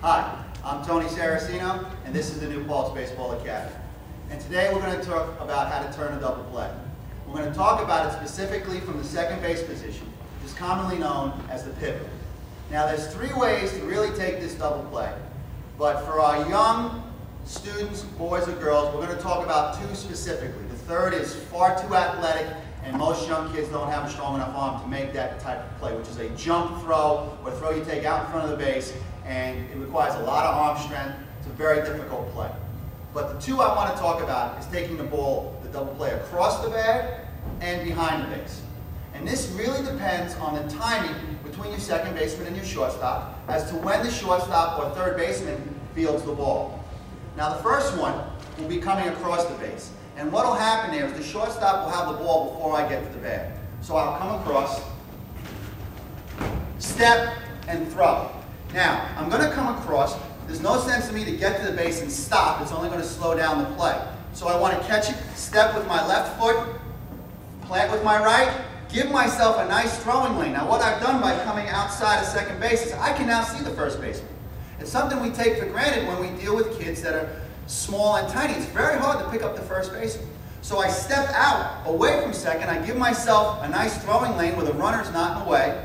Hi, I'm Tony Saracino, and this is the new Paltz Baseball Academy. And today we're going to talk about how to turn a double play. We're going to talk about it specifically from the second base position, which is commonly known as the pivot. Now there's three ways to really take this double play, but for our young students, boys or girls, we're going to talk about two specifically. The third is far too athletic, and most young kids don't have a strong enough arm to make that type of play, which is a jump throw or throw you take out in front of the base, and it requires a lot of arm strength. It's a very difficult play. But the two I want to talk about is taking the ball, the double play, across the bag and behind the base. And this really depends on the timing between your second baseman and your shortstop as to when the shortstop or third baseman fields the ball. Now the first one will be coming across the base. And what will happen there is the shortstop will have the ball before I get to the bag. So I'll come across, step, and throw. Now, I'm going to come across. There's no sense to me to get to the base and stop. It's only going to slow down the play. So I want to catch it, step with my left foot, plant with my right, give myself a nice throwing lane. Now what I've done by coming outside of second base is I can now see the first baseman. It's something we take for granted when we deal with kids that are small and tiny. It's very hard to pick up the first baseman. So I step out away from second. I give myself a nice throwing lane where the runner's not in the way.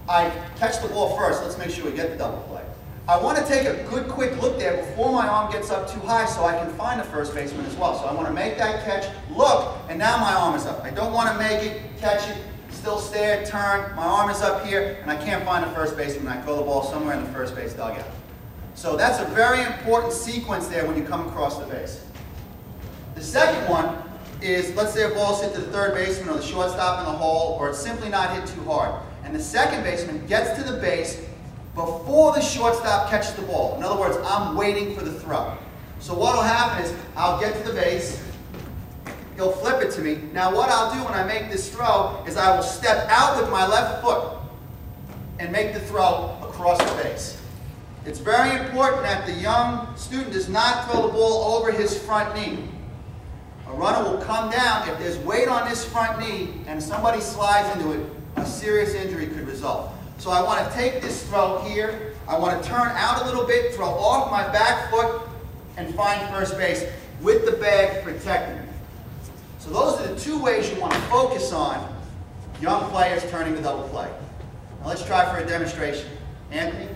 I catch the ball first. Let's make sure we get the double play. I want to take a good quick look there before my arm gets up too high so I can find the first baseman as well. So I want to make that catch, look, and now my arm is up. I don't want to make it, catch it, still stare, turn, my arm is up here, and I can't find the first baseman. I throw the ball somewhere in the first base dugout. So that's a very important sequence there when you come across the base. The second one is, let's say a ball's hit to the third baseman or the shortstop in the hole, or it's simply not hit too hard. And the second baseman gets to the base before the shortstop catches the ball. In other words, I'm waiting for the throw. So what will happen is I'll get to the base, he'll flip it to me. Now what I'll do when I make this throw is I will step out with my left foot and make the throw across the base. It's very important that the young student does not throw the ball over his front knee. A runner will come down. If there's weight on this front knee and somebody slides into it, a serious injury could result. So I want to take this throw here. I want to turn out a little bit, throw off my back foot, and find first base with the bag protecting me. So those are the two ways you want to focus on young players turning the double play. Now let's try for a demonstration. Anthony,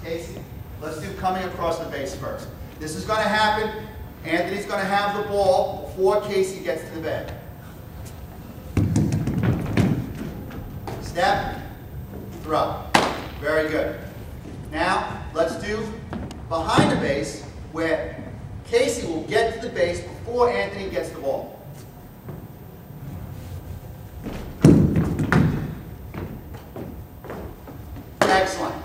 Casey, let's do coming across the base first. This is going to happen. Anthony's going to have the ball before Casey gets to the bag. Step, throw. Very good. Now, let's do behind the base, where Casey will get to the base before Anthony gets the ball. Excellent.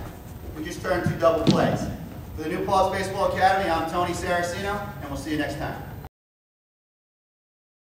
We just turned two double plays. For the new Paltz Baseball Academy, I'm Tony Saracino, and we'll see you next time.